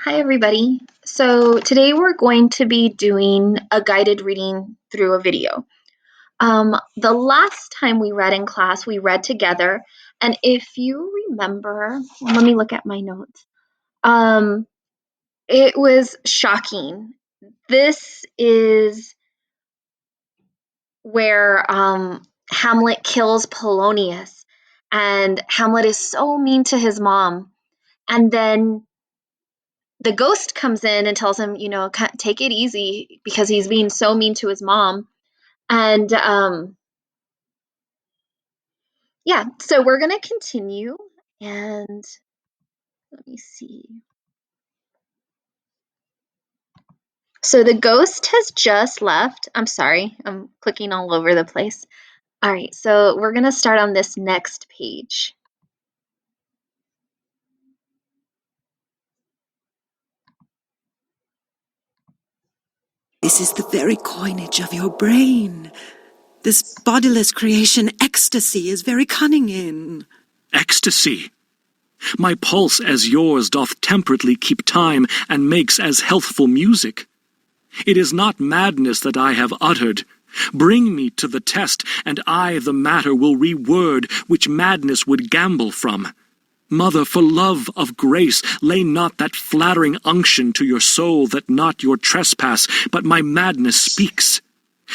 Hi, everybody. So today we're going to be doing a guided reading through a video. The last time we read in class, we read together, and if you remember, well, let me look at my notes. Um, it was shocking. This is where Hamlet kills Polonius, and Hamlet is so mean to his mom, and then the ghost comes in and tells him, take it easy because he's being so mean to his mom. And yeah, so we're going to continue. And let me see. So the ghost has just left. I'm sorry, I'm clicking all over the place. All right, so we're going to start on this next page. This is the very coinage of your brain. This bodiless creation ecstasy is very cunning in. Ecstasy. My pulse as yours doth temperately keep time, and makes as healthful music. It is not madness that I have uttered. Bring me to the test, and I the matter will reword, which madness would gambol from. Mother, for love of grace, lay not that flattering unction to your soul, that not your trespass, but my madness speaks.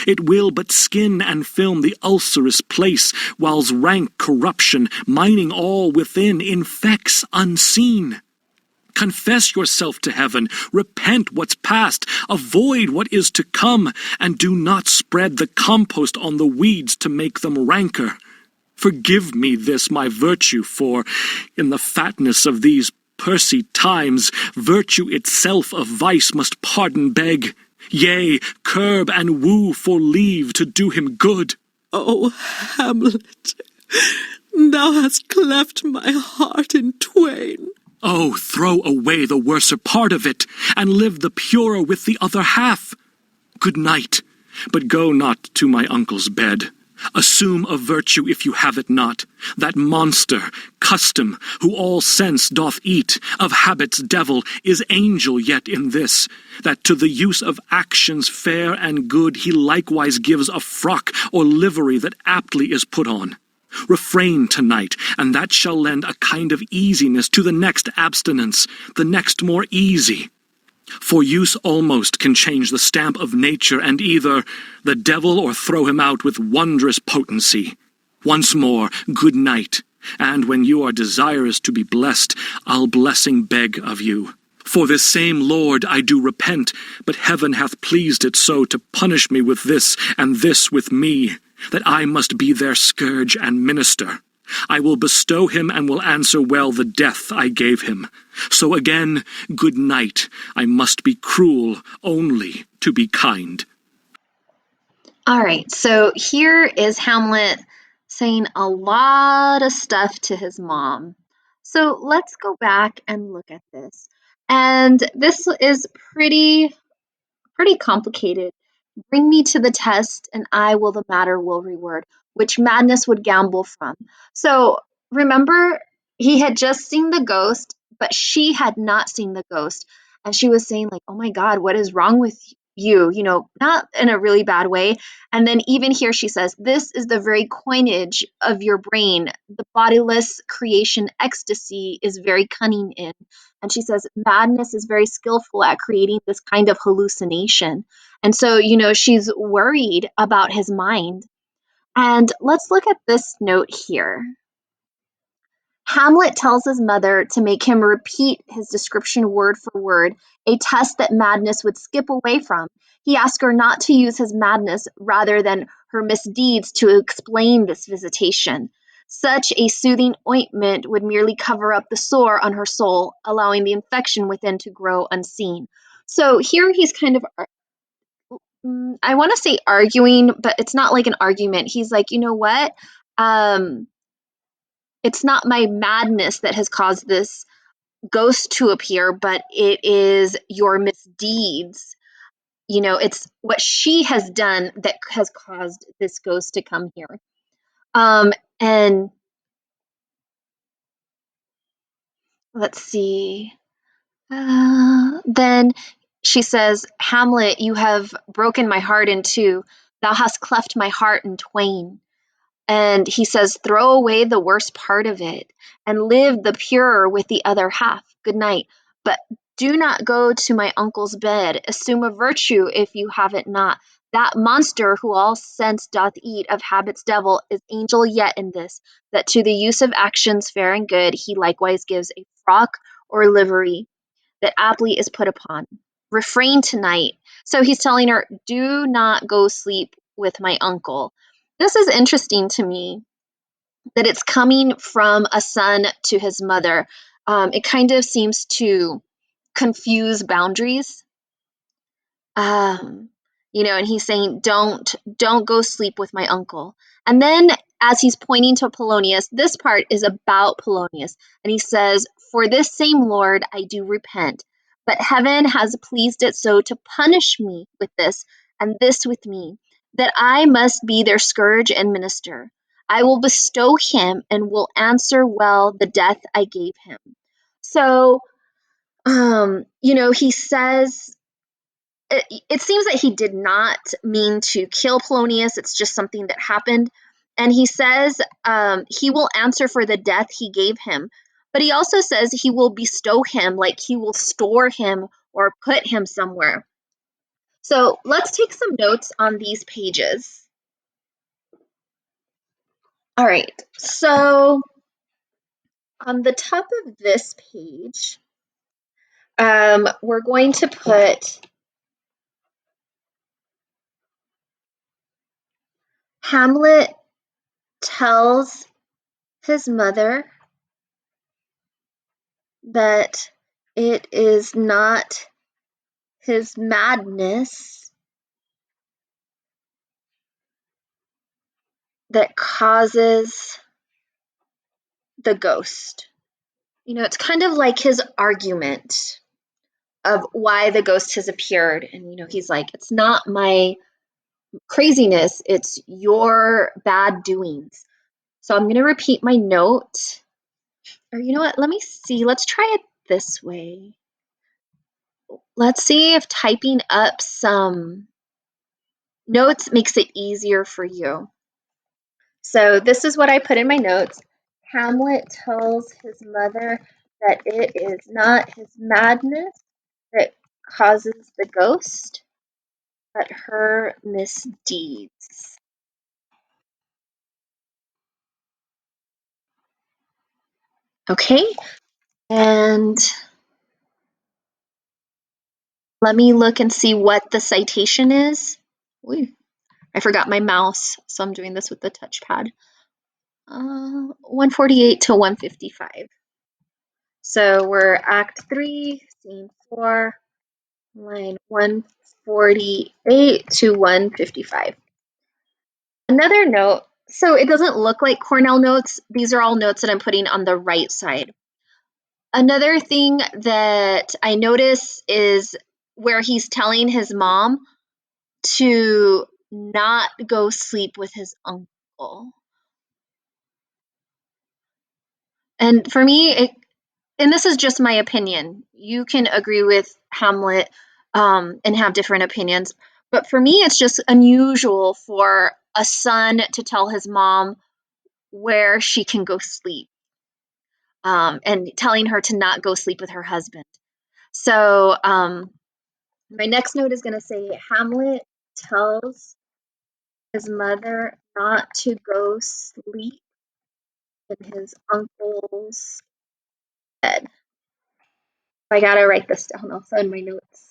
It will but skin and film the ulcerous place, whiles rank corruption, mining all within, infects unseen. Confess yourself to heaven, repent what's past, avoid what is to come, and do not spread the compost on the weeds to make them ranker. Forgive me this my virtue, for, in the fatness of these pursy times, virtue itself of vice must pardon beg. Yea, curb and woo for leave to do him good. Oh, Hamlet, thou hast cleft my heart in twain. Oh, throw away the worser part of it, and live the purer with the other half. Good night, but go not to my uncle's bed. Assume a virtue if you have it not, that monster, custom, who all sense doth eat, of habits devil, is angel yet in this, that to the use of actions fair and good he likewise gives a frock or livery that aptly is put on. Refrain tonight, and that shall lend a kind of easiness to the next abstinence, the next more easy. For use almost can change the stamp of nature, and either the devil or throw him out with wondrous potency. Once more, good night, and when you are desirous to be blessed, I'll blessing beg of you. For this same Lord I do repent, but heaven hath pleased it so to punish me with this, and this with me, that I must be their scourge and minister. I will bestow him, and will answer well the death I gave him. So again, good night. I must be cruel only to be kind. All right, so here is Hamlet saying a lot of stuff to his mom. So let's go back and look at this. And this is pretty complicated. Bring me to the test, and I will the matter will reward, which madness would gamble from. So remember, he had just seen the ghost, but she had not seen the ghost. And she was saying, like, oh my God, what is wrong with you? Not in a really bad way. And then even here she says, this is the very coinage of your brain. The bodiless creation ecstasy is very cunning in. And she says, madness is very skillful at creating this kind of hallucination. And so, she's worried about his mind. And let's look at this note here. Hamlet tells his mother to make him repeat his description word for word, a test that madness would skip away from. He asks her not to use his madness rather than her misdeeds to explain this visitation. Such a soothing ointment would merely cover up the sore on her soul, allowing the infection within to grow unseen. So here he's kind of I want to say arguing, but it's not like an argument. He's like, you know what? Um, it's not my madness that has caused this ghost to appear, but it is your misdeeds. It's what she has done that has caused this ghost to come here. And let's see. then she says, Hamlet, you have broken my heart in two. Thou hast cleft my heart in twain. And he says, throw away the worst part of it and live the purer with the other half. Good night. But do not go to my uncle's bed. Assume a virtue if you have it not. That monster who all sense doth eat of habits devil is angel yet in this, that to the use of actions fair and good he likewise gives a frock or livery that aptly is put upon. Refrain tonight. So he's telling her, do not go sleep with my uncle. This is interesting to me that it's coming from a son to his mother. It kind of seems to confuse boundaries. Um, and he's saying, don't go sleep with my uncle. And then as he's pointing to Polonius, this part is about Polonius. And he says, for this same Lord I do repent, but heaven has pleased it so to punish me with this, and this with me, that I must be their scourge and minister. I will bestow him and will answer well the death I gave him. So, he says it seems that he did not mean to kill Polonius. It's just something that happened. And he says he will answer for the death he gave him. But he also says he will bestow him, like he will store him or put him somewhere. So let's take some notes on these pages. All right. So on the top of this page, we're going to put Hamlet tells his mother that it is not his madness that causes the ghost. It's kind of like his argument of why the ghost has appeared. And, he's like, it's not my craziness, it's your bad doings. So I'm going to repeat my note. Or you know what? Let me see. Let's try it this way. Let's see if typing up some notes makes it easier for you. So this is what I put in my notes. Hamlet tells his mother that it is not his madness that causes the ghost, but her misdeeds. Okay, and let me look and see what the citation is. Ooh, I forgot my mouse, so I'm doing this with the touchpad. 148 to 155. So we're Act 3, Scene 4, line 148 to 155. Another note, so it doesn't look like Cornell notes. These are all notes that I'm putting on the right side. Another thing that I notice is where he's telling his mom to not go sleep with his uncle. And for me, and this is just my opinion. You can agree with Hamlet and have different opinions. But for me, it's just unusual for a son to tell his mom where she can go sleep and telling her to not go sleep with her husband. So my next note is going to say Hamlet tells his mother not to go sleep in his uncle's bed. I got to write this down also in my notes.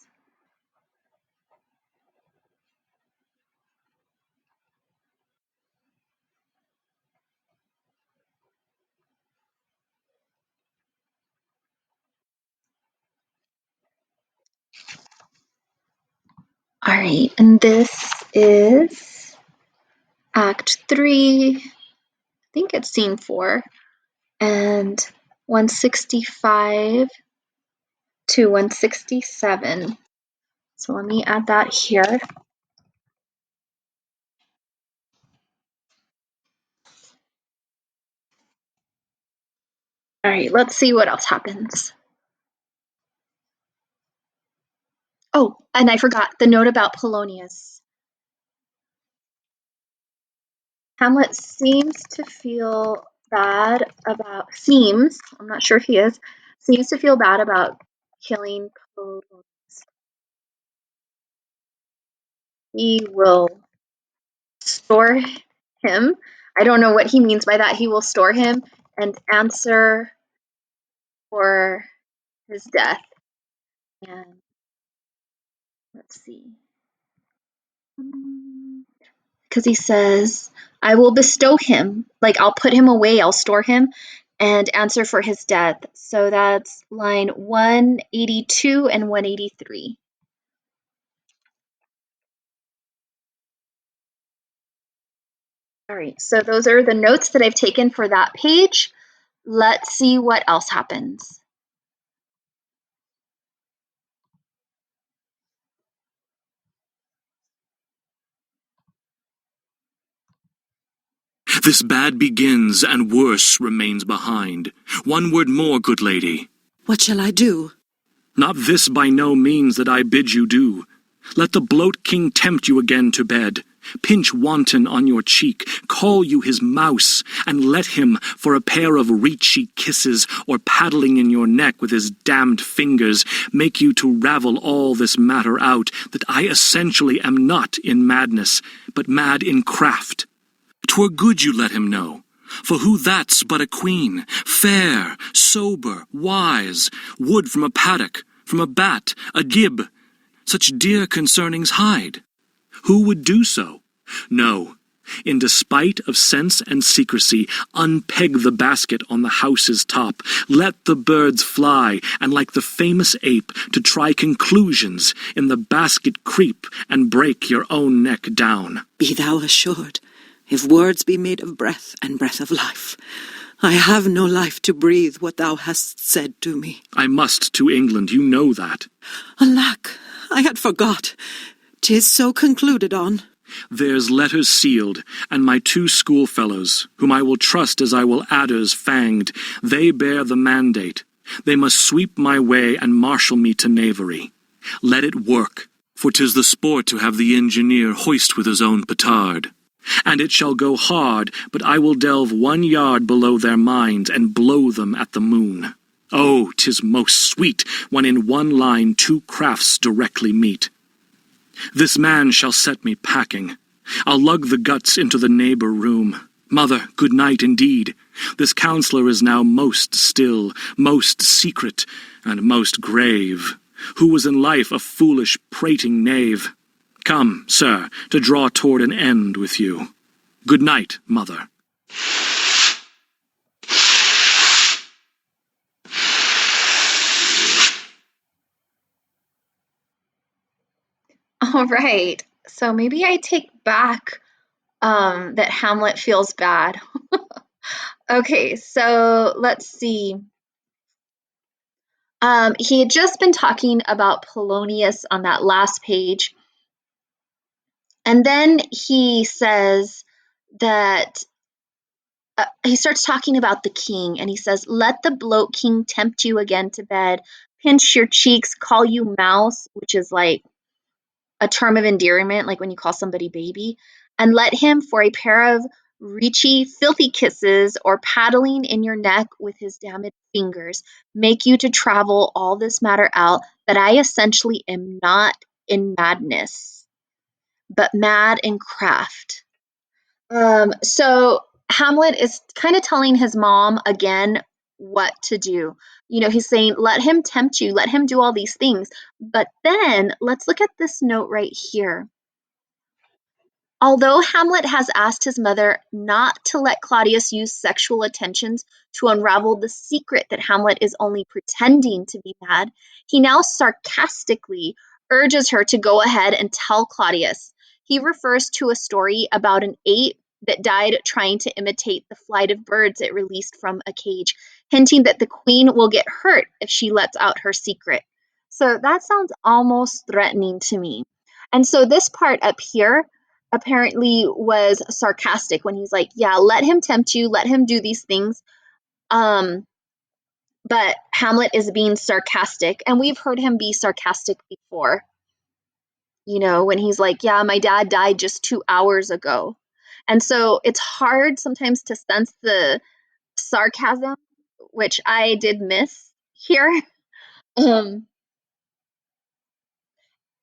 All right, and this is Act 3, I think it's Scene 4, and 165 to 167. So let me add that here. All right, let's see what else happens. Oh, and I forgot the note about Polonius. Hamlet seems, I'm not sure if he is, seems to feel bad about killing Polonius. He will store him. I don't know what he means by that. He will store him and answer for his death. And let's see. Because he says, I will bestow him, like I'll put him away, I'll store him and answer for his death. So that's line 182 and 183. All right, so those are the notes that I've taken for that page. Let's see what else happens. This bad begins, and worse remains behind. One word more, good lady. What shall I do? Not this by no means that I bid you do. Let the bloat king tempt you again to bed, pinch wanton on your cheek, call you his mouse, and let him, for a pair of reechy kisses, or paddling in your neck with his damned fingers, make you to ravel all this matter out, that I essentially am not in madness, but mad in craft. 'Twere good you let him know. For who that's but a queen, fair, sober, wise, would from a paddock, from a bat, a gib, such dear concernings hide? Who would do so? No, in despite of sense and secrecy, unpeg the basket on the house's top, let the birds fly, and like the famous ape, to try conclusions, in the basket creep, and break your own neck down. Be thou assured, if words be made of breath and breath of life, I have no life to breathe what thou hast said to me. I must to England, you know that. Alack, I had forgot. 'Tis so concluded on. There's letters sealed, and my 2 schoolfellows, whom I will trust as I will adders fanged, they bear the mandate. They must sweep my way and marshal me to knavery. Let it work, for 'tis the sport to have the engineer hoist with his own petard. And it shall go hard, but I will delve 1 yard below their minds, and blow them at the moon. Oh, 'tis most sweet, when in one line 2 crafts directly meet. This man shall set me packing. I'll lug the guts into the neighbor room. Mother, good night indeed. This counselor is now most still, most secret, and most grave, who was in life a foolish, prating knave. Come, sir, to draw toward an end with you. Good night, mother. All right, so maybe I take back that Hamlet feels bad. Okay, so let's see. He had just been talking about Polonius on that last page, and then he says that he starts talking about the king, and he says, "Let the bloat king tempt you again to bed, pinch your cheeks, call you mouse," which is like a term of endearment, like when you call somebody baby, and let him for a pair of reechy, filthy kisses or paddling in your neck with his damned fingers, make you to travel all this matter out, that I essentially am not in madness, but mad in craft. So Hamlet is kind of telling his mom again what to do. You know, he's saying, let him tempt you, let him do all these things. But then let's look at this note right here. Although Hamlet has asked his mother not to let Claudius use sexual attentions to unravel the secret that Hamlet is only pretending to be mad, he now sarcastically urges her to go ahead and tell Claudius. He refers to a story about an ape that died trying to imitate the flight of birds it released from a cage, hinting that the queen will get hurt if she lets out her secret. So that sounds almost threatening to me. And so this part up here apparently was sarcastic when he's like, yeah, let him tempt you, let him do these things. Um, but Hamlet is being sarcastic, and we've heard him be sarcastic before. when he's like, yeah, my dad died just 2 hours ago. And so it's hard sometimes to sense the sarcasm, which I did miss here. Um,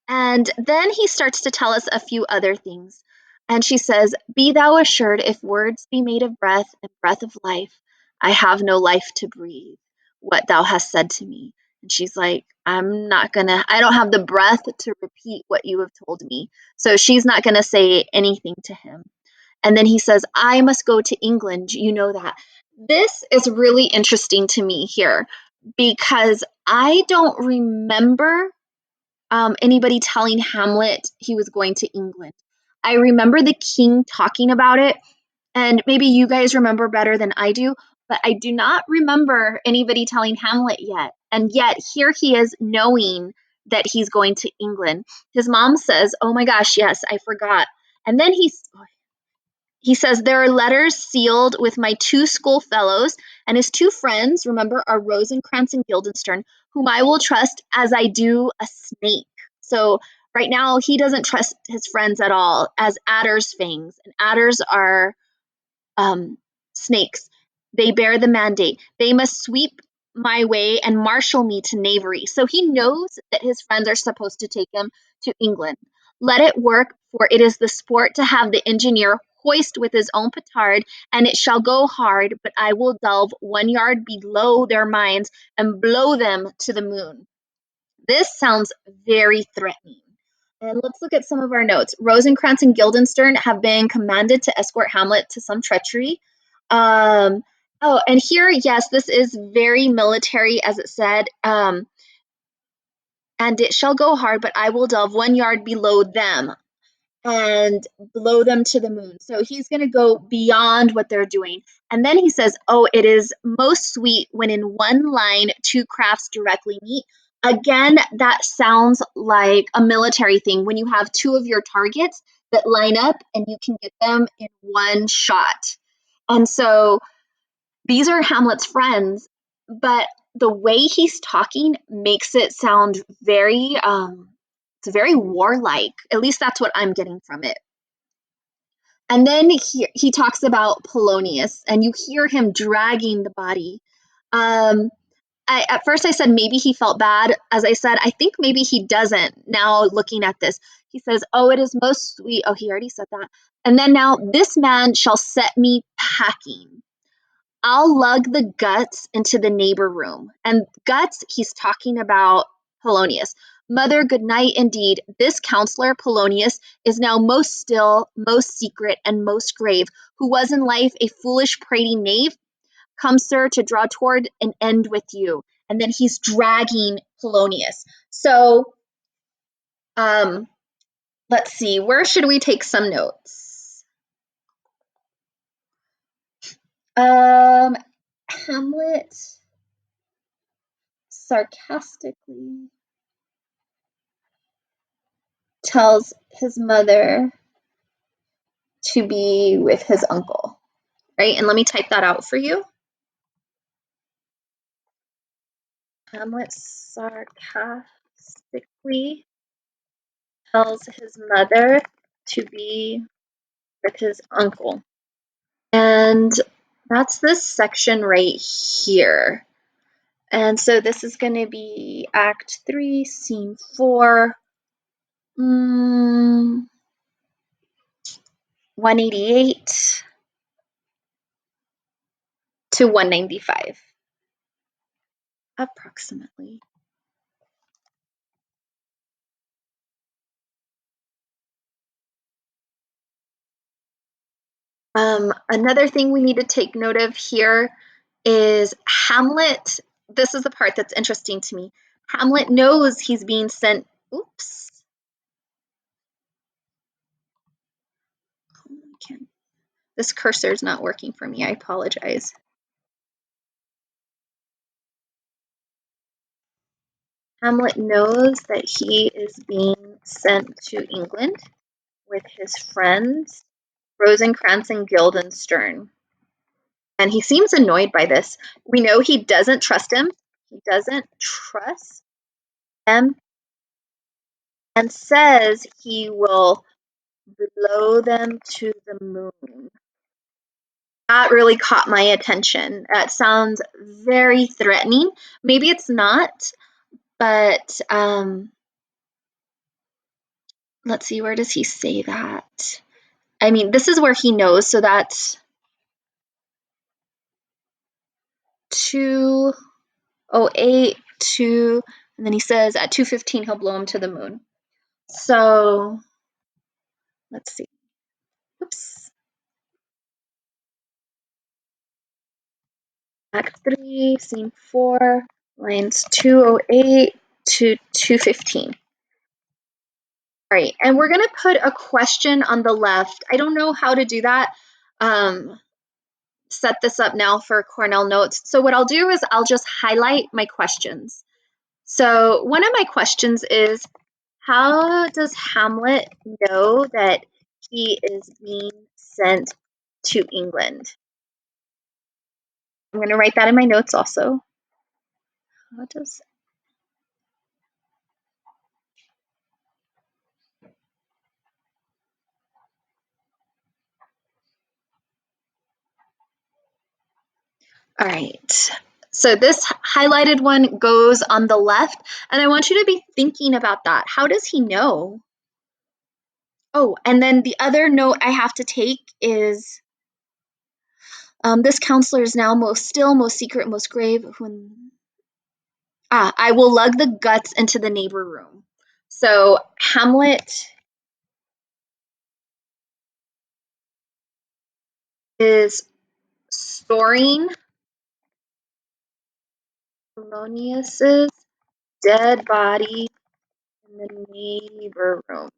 and then he starts to tell us a few other things. And she says, be thou assured, if words be made of breath and breath of life, I have no life to breathe what thou hast said to me. And she's like, I don't have the breath to repeat what you have told me. So she's not going to say anything to him. And then he says, I must go to England. You know that. This is really interesting to me here because I don't remember anybody telling Hamlet he was going to England. I remember the king talking about it, and maybe you guys remember better than I do, but I do not remember anybody telling Hamlet yet. And yet, here he is knowing that he's going to England. His mom says, oh my gosh, yes, I forgot. And then he says, there are letters sealed with my two schoolfellows and his two friends, remember, are Rosencrantz and Guildenstern, whom I will trust as I do a snake. So right now, he doesn't trust his friends at all as adder's fangs. And adders are snakes. They bear the mandate. They must sweep my way and marshal me to knavery. So he knows that his friends are supposed to take him to England. Let it work, for it is the sport to have the engineer hoist with his own petard, and it shall go hard, but I will delve 1 yard below their minds and blow them to the moon. This sounds very threatening. And let's look at some of our notes. Rosencrantz and Guildenstern have been commanded to escort Hamlet to some treachery. Oh, and here, yes, this is very military, as it said. And it shall go hard, but I will delve 1 yard below them and blow them to the moon. So he's going to go beyond what they're doing. And then he says, oh, it is most sweet when in one line two crafts directly meet. Again, that sounds like a military thing when you have two of your targets that line up and you can get them in one shot. And so these are Hamlet's friends, but the way he's talking makes it sound very it's very warlike. At least that's what I'm getting from it. And then he talks about Polonius, and you hear him dragging the body. Um, at first, I said maybe he felt bad. As I said, I think maybe he doesn't now looking at this. He says, oh, it is most sweet. Oh, he already said that. And then now, this man shall set me packing. I'll lug the guts into the neighbor room. And guts, he's talking about Polonius. Mother, good night indeed. This counselor, Polonius, is now most still, most secret, and most grave, who was in life a foolish prating knave. Come, sir, to draw toward an end with you. And then he's dragging Polonius. So let's see, where should we take some notes? Hamlet sarcastically tells his mother to be with his uncle, right? And let me type that out for you. Hamlet sarcastically tells his mother to be with his uncle. And that's this section right here. And so this is going to be Act 3, Scene 4, 188 to 195, approximately. Another thing we need to take note of here is Hamlet. This is the part that's interesting to me. Hamlet knows he's being sent. Oops. This cursor is not working for me. I apologize. Hamlet knows that he is being sent to England with his friends, Rosencrantz and Guildenstern. And he seems annoyed by this. We know he doesn't trust him. He doesn't trust them. and says he will blow them to the moon. That really caught my attention. That sounds very threatening. Maybe it's not, but let's see, where does he say that? I mean, this is where he knows, so that's 2:08 to, and then he says at 2:15 he'll blow him to the moon. So let's see. Oops. Act 3, Scene 4, lines 2:08 to 2:15. All right, and we're going to put a question on the left. I don't know how to do that. Set this up now for Cornell Notes. So what I'll do is I'll just highlight my questions. So one of my questions is, how does Hamlet know that he is being sent to England? I'm going to write that in my notes also. How does All right. So this highlighted one goes on the left, and I want you to be thinking about that. How does he know? Oh, and then the other note I have to take is this counselor is now most still, most secret, most grave. When I will lug the guts into the neighbor room. So Hamlet is storing Polonius's dead body in the neighbor room.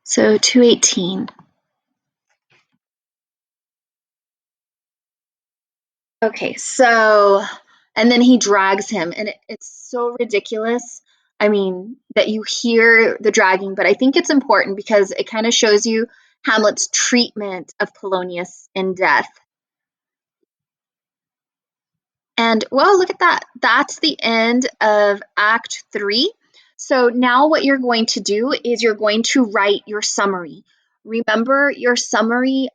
So 2:18. Okay, so and then he drags him, and it's so ridiculous. I mean, that you hear the dragging, but I think it's important because it kind of shows you Hamlet's treatment of Polonius in death. And well, look at that. That's the end of Act 3. So now what you're going to do is you're going to write your summary. Remember, your summary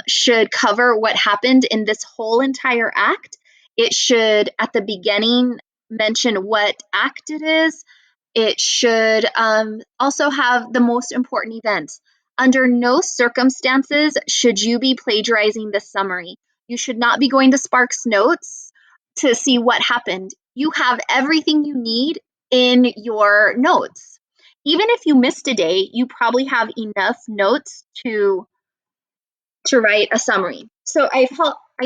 should cover what happened in this whole entire act. It should, at the beginning, mention what act it is. It should also have the most important events. Under no circumstances should you be plagiarizing this summary. You should not be going to Sparks Notes to see what happened. You have everything you need in your notes. Even if you missed a day, you probably have enough notes to write a summary. So I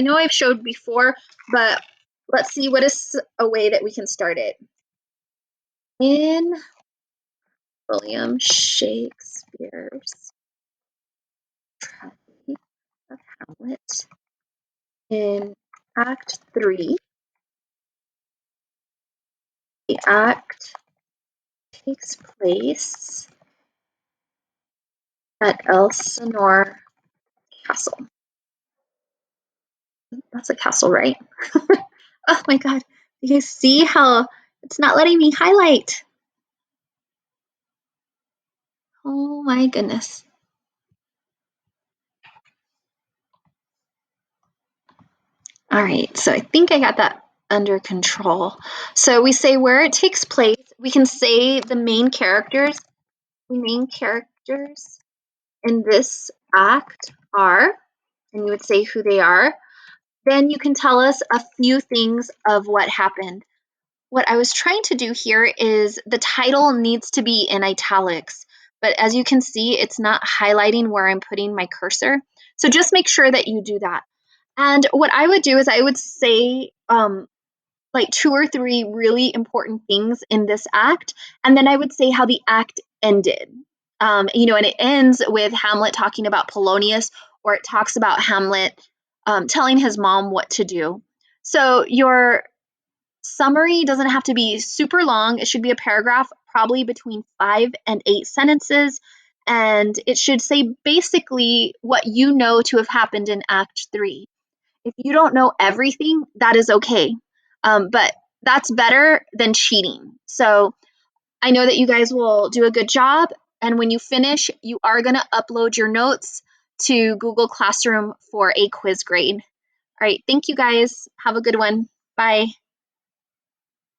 know I've showed before, but let's see what is a way that we can start it. In William Shakespeare's tragedy of Hamlet, in Act 3, the act takes place at Elsinore Castle. That's a castle, right? Oh my god. You guys see how it's not letting me highlight? Oh my goodness. All right, so I think I got that under control. So we say where it takes place. We can say the main characters. The main characters in this act are, and you would say who they are. Then you can tell us a few things of what happened. What I was trying to do here is the title needs to be in italics, but as you can see, it's not highlighting where I'm putting my cursor. So just make sure that you do that. And what I would do is I would say like 2 or 3 really important things in this act, and then I would say how the act ended. And it ends with Hamlet talking about Polonius, or it talks about Hamlet telling his mom what to do. So your summary doesn't have to be super long. It should be a paragraph, probably between 5 and 8 sentences, and it should say basically what you know to have happened in Act 3. If you don't know everything, that is okay. But that's better than cheating. So I know that you guys will do a good job. And when you finish, you are going to upload your notes to Google Classroom for a quiz grade. All right. Thank you guys. Have a good one. Bye.